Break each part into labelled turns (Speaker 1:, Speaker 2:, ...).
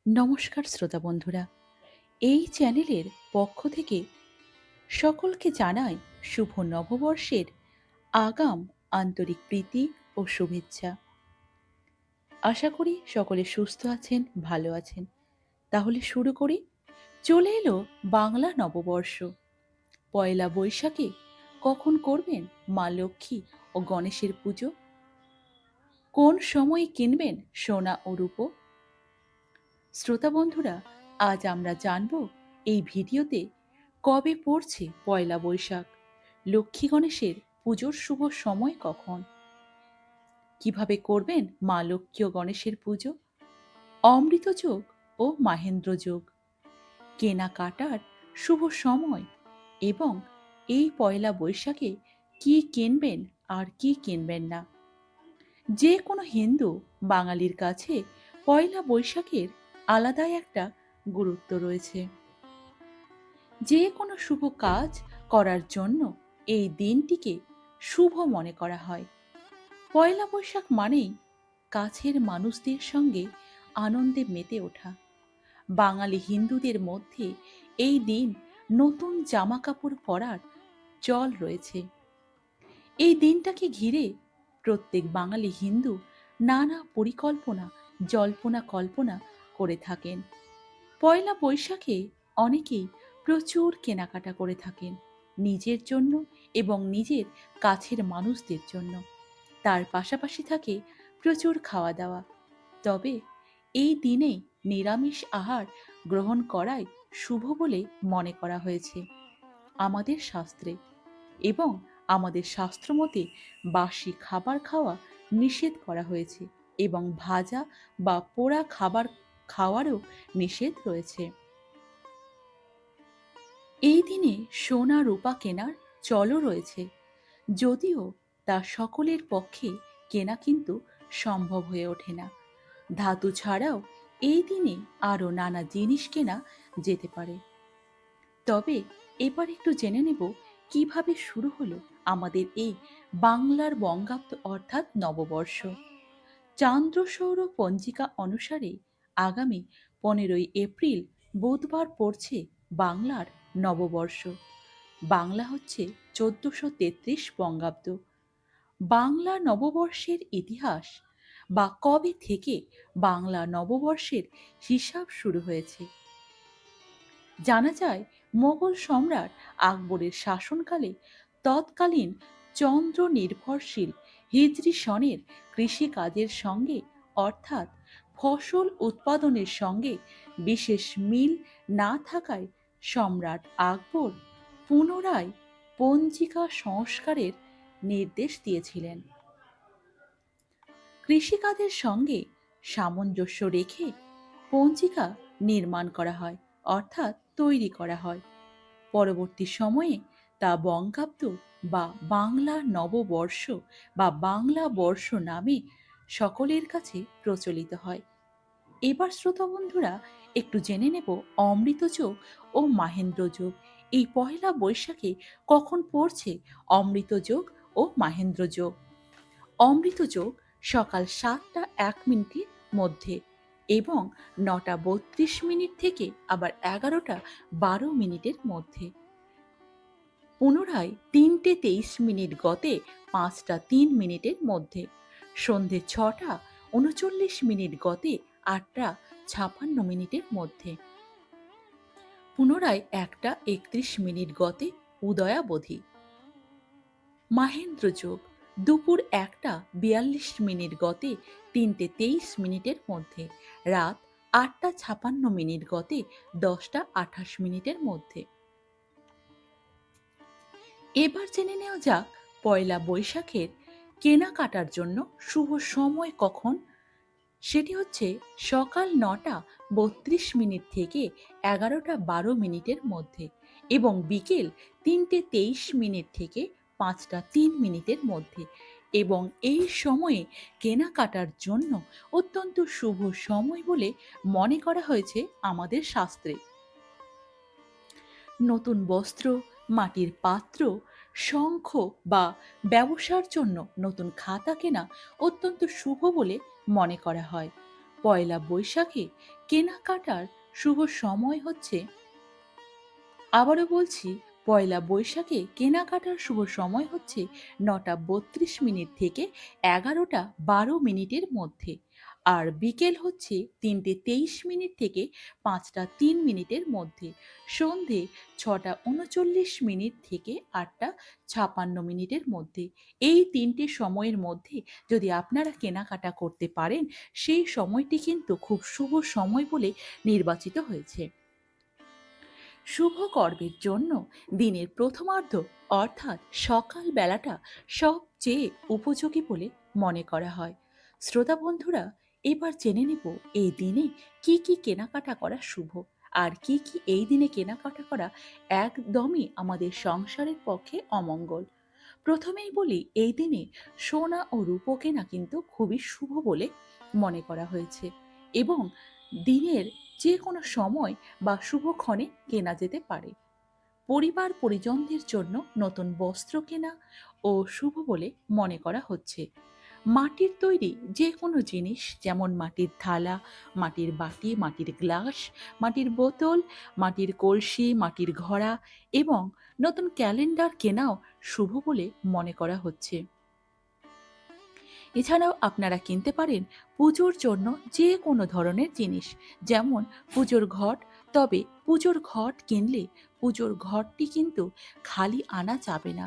Speaker 1: নমস্কার শ্রোতা বন্ধুরা, এই চ্যানেলের পক্ষ থেকে সকলকে জানাই শুভ নববর্ষের আগাম আন্তরিক প্রীতি ও শুভেচ্ছা। আশা করি সকলে সুস্থ আছেন, ভালো আছেন। তাহলে শুরু করি। চলে এলো বাংলা নববর্ষ। পয়লা বৈশাখে কখন করবেন মা লক্ষ্মী ও গণেশের পুজো? কোন সময়ে কিনবেন সোনা ও রূপো? শ্রোতা বন্ধুরা, আজ আমরা জানব এই ভিডিওতে কবে পড়ছে পয়লা বৈশাখ, লক্ষ্মী গণেশের পুজোর শুভ সময় কখন, কিভাবে করবেন মা লক্ষ্মী ও গণেশের পুজো, অমৃত যোগ ও মাহেন্দ্র যোগ, কেনাকাটার শুভ সময় এবং এই পয়লা বৈশাখে কি কিনবেন আর কি কিনবেন না। যে কোনো হিন্দু বাঙালির কাছে পয়লা বৈশাখের আলাদাই একটা গুরুত্ব রয়েছে। যে কোনো শুভ কাজ করার জন্য এই দিনটিকে শুভ মনে করা হয়। পয়লা বৈশাখ মানেই কাছের মানুষদের সঙ্গে আনন্দে মেতে ওঠা। বাঙালি হিন্দুদের মধ্যে এই দিন নতুন জামা কাপড় পরার চল রয়েছে। এই দিনটাকে ঘিরে প্রত্যেক বাঙালি হিন্দু নানা পরিকল্পনা, জল্পনা কল্পনা করে থাকেন। পয়লা বৈশাখে অনেকেই প্রচুর কেনাকাটা করে থাকেন নিজের জন্য এবং নিজের কাছের মানুষদের জন্য। তার পাশাপাশি থাকে প্রচুর খাওয়া দাওয়া। তবে এই দিনেই নিরামিষ আহার গ্রহণ করাই শুভ বলে মনে করা হয়েছে আমাদের শাস্ত্রে, এবং আমাদের শাস্ত্রমতে বাসি খাবার খাওয়া নিষেধ করা হয়েছে এবং ভাজা বা পোড়া খাবার খাওয়ারও নিষেধ রয়েছে। এই দিনে সোনা রূপা কেনার চলও রয়েছে, যদিও তা সকলের পক্ষে কেনা কিন্তু সম্ভব হয়ে ওঠে না। ধাতু ছাড়াও এই দিনে আরও নানা জিনিস কেনা যেতে পারে। তবে এবার একটু জেনে নেব কিভাবে শুরু হলো আমাদের এই বাংলার বঙ্গাব্দ অর্থাৎ নববর্ষ। চান্দ্র সৌর পঞ্জিকা অনুসারে আগামী 15ই এপ্রিল বুধবার পড়ছে বাংলার নববর্ষ। বাংলা হচ্ছে 1433 বঙ্গাব্দ। বাংলা নববর্ষের ইতিহাস বা কবে থেকে বাংলা নববর্ষের হিসাব শুরু হয়েছে জানা যায় মোগল সম্রাট আকবরের শাসনকালে তৎকালীন চন্দ্র নির্ভরশীল হিজরি সনের কৃষিকাজের সঙ্গে অর্থাৎ ফসল উৎপাদনের সঙ্গে বিশেষ মিল না থাকায় সম্রাট আকবর পুনরায় পঞ্জিকা সংস্কারের নির্দেশ দিয়েছিলেন। কৃষিকাজের সঙ্গে সামঞ্জস্য রেখে পঞ্জিকা নির্মাণ করা হয় অর্থাৎ তৈরি করা হয়। পরবর্তী সময়ে তা বঙ্গাব্দ বা বাংলা নববর্ষ বা বাংলা বর্ষ নামে সকলের কাছে প্রচলিত হয়। এবার শ্রোতা বন্ধুরা একটু জেনে নেব অমৃত যোগ ও মাহেন্দ্র যোগ এই পহেলা বৈশাখে কখন পড়ছে অমৃত যোগ ও মাহেন্দ্র যোগ। অমৃত যোগ সকাল 7টা 1 মিনিটের মধ্যে এবং 9টা 32 মিনিট থেকে আবার 11টা 12 মিনিটের মধ্যে। পুনরায় 3টে 23 মিনিট গতে 5টা 3 মিনিটের মধ্যে। সন্ধে 6টা 39 মিনিট গতে 8টা 56 মিনিটের মধ্যে। পুনরায় 1টা 31 মিনিট গতে উদয়াবধি। মাহেন্দ্র যোগ দুপুর 1টা 42 মিনিট গতে 3টে 23 মিনিটের মধ্যে, রাত 8টা 56 মিনিট গতে 10টা 28 মিনিটের মধ্যে। এবার জেনে নেওয়া যাক পয়লা বৈশাখের কেনাকাটার জন্য শুভ সময় কখন। সেটি হচ্ছে সকাল 9টা 32 মিনিট থেকে 11টা 12 মিনিটের মধ্যে এবং বিকেল 3টে 23 মিনিট থেকে 5টা 3 মিনিটের মধ্যে, এবং এই সময়ে কেনাকাটার জন্য অত্যন্ত শুভ সময় বলে মনে করা হয়েছে আমাদের শাস্ত্রে। নতুন বস্ত্র, মাটির পাত্র, শঙ্খ বা ব্যবসার জন্য নতুন খাতা কেনা অত্যন্ত শুভ বলে মনে করা হয়। পয়লা বৈশাখে কেনাকাটার শুভ সময় হচ্ছে, আবারও বলছি, পয়লা বৈশাখে কেনাকাটার শুভ সময় হচ্ছে ৯টা ৩২ থেকে ১১টা ১২ মধ্যে। আর বিকেল হচ্ছে ৩টে ২৩ থেকে ৫টা ৩ মধ্যে। সন্ধে ৬টা ৩৯ থেকে ৮টা ৫৬ মধ্যে। এই ৩টে সময়ের মধ্যে যদি আপনারা কেনাকাটা করতে পারেন, সেই সময়টি কিন্তু খুব শুভ সময় বলে নির্বাচিত হয়েছে। শুভ কর্মের জন্য দিনের প্রথমার্ধ অর্থাৎ সকাল বেলাটা সবচেয়ে উপযোগী বলে মনে করা হয়। শ্রোতা বন্ধুরা, এবার জেনে নেব এই দিনে কি কি কেনাকাটা করা শুভ, আর কি কি এই দিনে কেনাকাটা করা একদমই আমাদের সংসারের পক্ষে অমঙ্গল। প্রথমেই বলি, এই দিনে সোনা ও রূপো কেনা কিন্তু খুবই শুভ বলে মনে করা হয়েছে, এবং দিনের যে কোনো সময় বা শুভক্ষণে কেনা যেতে পারে। পরিবার পরিজনদের জন্য নতুন বস্ত্র কেনা ও শুভ বলে মনে করা হচ্ছে। মাটির তৈরি যে কোনো জিনিস, যেমন মাটির থালা, মাটির বাটি, মাটির গ্লাস, মাটির বোতল, মাটির কলসি, মাটির ঘড়া এবং নতুন ক্যালেন্ডার কেনাও শুভ বলে মনে করা হচ্ছে। এছাড়াও আপনারা কিনতে পারেন পুজোর জন্য যে কোনো ধরনের জিনিস, যেমন পুজোর ঘট। তবে পুজোর ঘট কিনলে পুজোর ঘরটি কিন্তু খালি আনা যাবে না,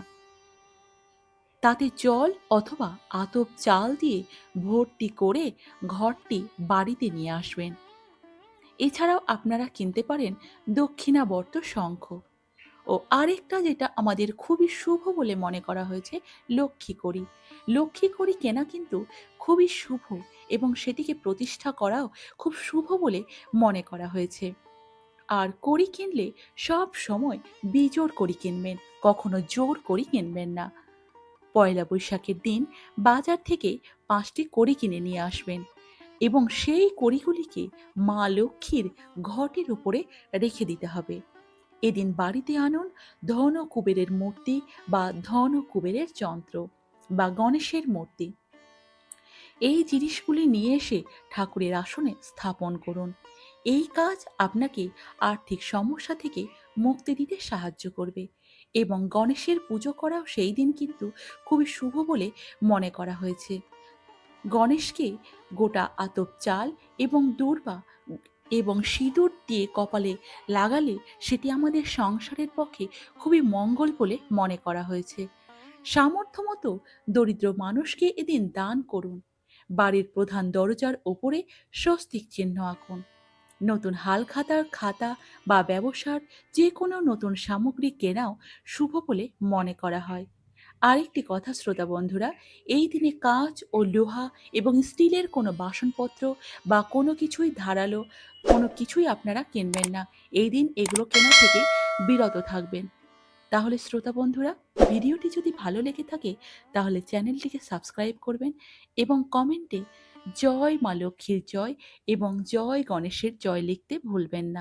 Speaker 1: তাতে জল অথবা আতপ চাল দিয়ে ভর্তি করে ঘরটি বাড়িতে নিয়ে আসবেন। এছাড়াও আপনারা কিনতে পারেন দক্ষিণাবর্ত শঙ্খ। ও আরেকটা যেটা আমাদের খুবই শুভ বলে মনে করা হয়েছে, লক্ষ্মী কড়ি। লক্ষ্মী কড়ি কেনা কিন্তু খুবই শুভ, এবং সেটিকে প্রতিষ্ঠা করাও খুব শুভ বলে মনে করা হয়েছে। আর কড়ি কিনলে সব সময় বিজোড় কড়ি কিনবেন, কখনো জোর কড়ি কিনবেন না। পয়লা বৈশাখের দিন বাজার থেকে 5টি কড়ি কিনে নিয়ে আসবেন, এবং সেই কড়িগুলিকে মা লক্ষ্মীর ঘটের উপরে রেখে দিতে হবে। এদিন বাড়িতে আনুন ধন কুবেরের মূর্তি বা ধন কুবেরের যন্ত্র বা গণেশের মূর্তি। এই জিনিসগুলি নিয়ে এসে ঠাকুরের আসনে স্থাপন করুন। এই কাজ আপনাকে আর্থিক সমস্যা থেকে মুক্তি দিতে সাহায্য করবে, এবং গণেশের পুজো করাও সেই দিন কিন্তু খুবই শুভ বলে মনে করা হয়েছে। গণেশকে গোটা আতপ চাল এবং দূর্বা এবং সিঁদুর দিয়ে কপালে লাগালে সেটি আমাদের সংসারের পক্ষে খুবই মঙ্গল বলে মনে করা হয়েছে। সামর্থ্য মতো দরিদ্র মানুষকে এদিন দান করুন। বাড়ির প্রধান দরজার ওপরে স্বস্তিক চিহ্ন আঁকুন। নতুন হালখাতার খাতা বা ব্যবসার যে কোনো নতুন সামগ্রী কেনাও শুভ বলে মনে করা হয়। আরেকটি কথা শ্রোতা বন্ধুরা, এই দিনে কাঁচ ও লোহা এবং স্টিলের কোনো বাসনপত্র বা কোনো কিছুই ধারালো কোনো কিছুই আপনারা কিনবেন না। এই দিন এগুলো কেনা থেকে বিরত থাকবেন। তাহলে শ্রোতা বন্ধুরা, ভিডিওটি যদি ভালো লেগে থাকে তাহলে চ্যানেলটিকে সাবস্ক্রাইব করবেন, এবং কমেন্টে জয় মা লক্ষ্মীর জয় এবং জয় গণেশের জয় লিখতে ভুলবেন না।